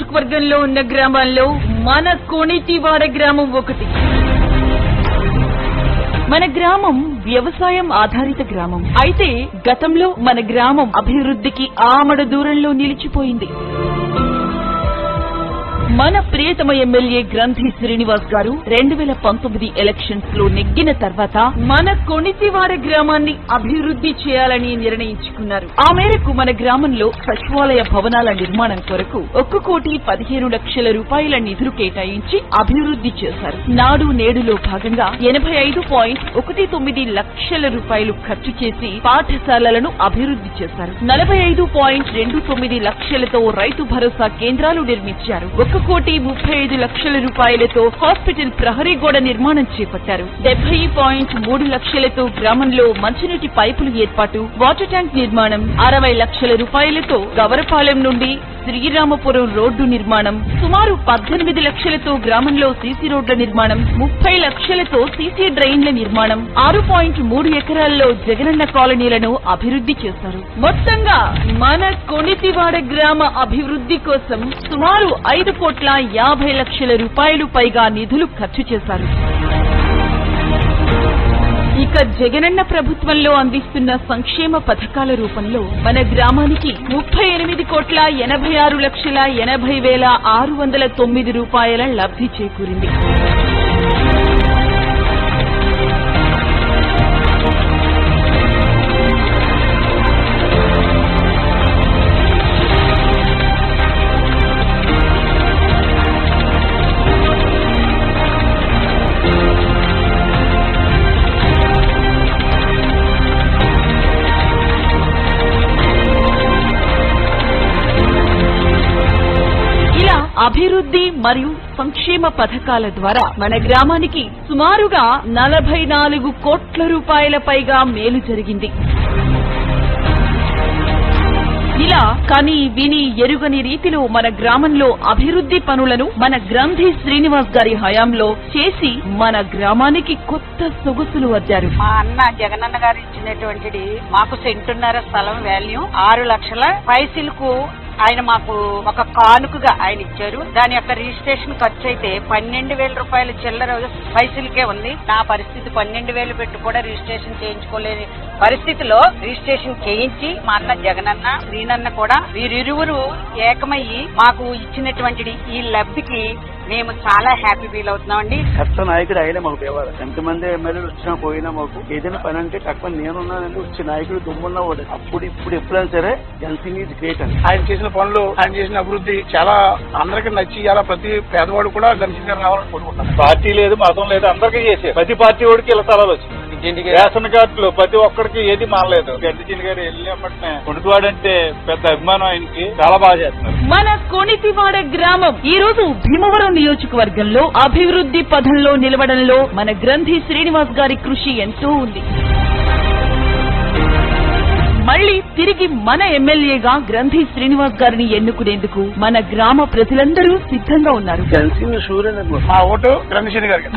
నియోజకవర్గంలో ఉన్న గ్రామాల్లో మన కొణితివాడ గ్రామం ఒకటి. మన గ్రామం వ్యవసాయం ఆధారిత గ్రామం. అయితే గతంలో మన గ్రామం అభివృద్ధికి ఆమడ దూరంలో నిలిచిపోయింది. మన ప్రియతమ ఎమ్మెల్యే గ్రంథి శ్రీనివాస్ గారు 2019 ఎలక్షన్స్ లో నెగ్గిన తర్వాత మన కొణితివాడ గ్రామాన్ని అభివృద్ధి చేయాలని నిర్ణయించుకున్నారు. ఆ మేరకు మన గ్రామంలో సచివాలయ భవనాల నిర్మాణం కొరకు 1,15,00,000 రూపాయల నిధులు కేటాయించి అభివృద్ధి చేశారు. నాడు నేడులో భాగంగా 85.19 లక్షల రూపాయలు ఖర్చు చేసి పాఠశాలలను అభివృద్ధి చేశారు. 45.29 లక్షలతో రైతు భరోసా కేంద్రాలు నిర్మించారు. 1,35,00,000 రూపాయలతో హాస్పిటల్ ప్రహరీ గోడ నిర్మాణం చేపట్టారు. 70.3 లక్షలతో గ్రామంలో మంచినీటి పైపులు ఏర్పాటు, వాటర్ ట్యాంక్ నిర్మాణం, 60 లక్షల రూపాయలతో గవరపాలెం నుండి శ్రీరామపురం రోడ్డు నిర్మాణం, సుమారు 18 లక్షలతో గ్రామంలో సీసీ రోడ్ల నిర్మాణం, 30 లక్షలతో సీసీ డ్రైన్ల నిర్మాణం, 6.3 ఎకరాల్లో జగనన్న కాలనీలను అభివృద్ధి చేశారు. మొత్తంగా మన కొణితివాడ గ్రామ అభివృద్ధి కోసం సుమారు 5,50,00,000 రూపాయలు పైగా నిధులు ఖర్చు చేశారు. ఇక జగనన్న ప్రభుత్వంలో అందిస్తున్న సంక్షేమ పథకాల రూపంలో మన గ్రామానికి 38,86,80,609 రూపాయల లబ్ధి చేకూరింది. అభివృద్ధి మరియు సంక్షేమ పథకాల ద్వారా మన గ్రామానికి సుమారుగా 44 కోట్ల రూపాయల పైగా మేలు జరిగింది. ఇలా కని విని ఎరుగని రీతిలో మన గ్రామంలో అభివృద్ధి పనులను మన గ్రంథి శ్రీనివాస్ గారి హయాంలో చేసి మన గ్రామానికి కొత్త సొగసులు అద్దారు. మా అన్న జగనన్న గారు ఇచ్చినటువంటిది మాకు సెంటున్నర స్థలం వాల్యూ 6 లక్షల పైసలకు ఆయన మాకు ఒక కానుకగా ఆయన ఇచ్చారు. దాని యొక్క రిజిస్ట్రేషన్ ఖర్చు అయితే 12,000 రూపాయల చిల్లర పైసలకే ఉంది. నా పరిస్థితి 12,000 పెట్టి కూడా రిజిస్ట్రేషన్ చేయించుకోలేని పరిస్థితిలో రిజిస్ట్రేషన్ చేయించి మా అన్న జగనన్న శ్రీనన్న కూడా వీరిరువురు ఏకమయ్యి మాకు ఇచ్చినటువంటి ఈ లబ్ధికి మేము చాలా హ్యాపీ ఫీల్ అవుతున్నామండి. కష్ట నాయకుడు ఆయన మాకు దేవారు. ఎంతమంది ఎమ్మెల్యేలు వచ్చినా పోయినా మాకు ఏదైనా పని అంటే తక్కువ నేనున్నానంటే వచ్చి నాయకుడు దుమ్మున్నా వాడు అప్పుడు ఇప్పుడు ఎప్పుడైనా సరే హెల్పింగ్ ఈజ్ గ్రేట్ అని ఆయన చేసిన పనులు ఆయన చేసిన అభివృద్ధి చాలా అందరికీ నచ్చి ఇలా ప్రతి పేదవాడు కూడా గణించిన రావాలని కోరుకుంటున్నాను. పార్టీ లేదు, మతం లేదు, అందరికీ చేసే ప్రతి పార్టీ వాడికి ఇలా స్థలాలు వచ్చింది. రేషన్ కార్డులు ప్రతి ఒక్కడికి ఏది మారలేదు. గడ్డిచీని గారు వెళ్ళినప్పటినే కొణితివాడంటే పెద్ద అభిమానం ఆయనకి, చాలా బాగా చేస్తున్నారు. మన కొణితివాడ గ్రామం ఈ రోజు భీమవరం నియోజకవర్గంలో అభివృద్ధి పథంలో నిలవడంలో మన గ్రంథి శ్రీనివాస్ గారి కృషి ఎంతో ఉంది. మళ్లీ తిరిగి మన ఎమ్మెల్యేగా గ్రంథి శ్రీనివాస్ గారిని ఎన్నుకునేందుకు మన గ్రామ ప్రజలందరూ సిద్ధంగా ఉన్నారు.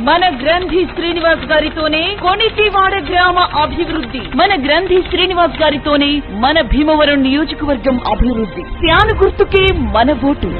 మన గ్రంథి శ్రీనివాస్ గారితోనే కొణితివాడ గ్రామ అభివృద్ధి, మన గ్రంథి శ్రీనివాస్ గారితోనే మన భీమవరం నియోజకవర్గం అభివృద్ధి. ఫ్యాను గుర్తుకే మన ఓటు.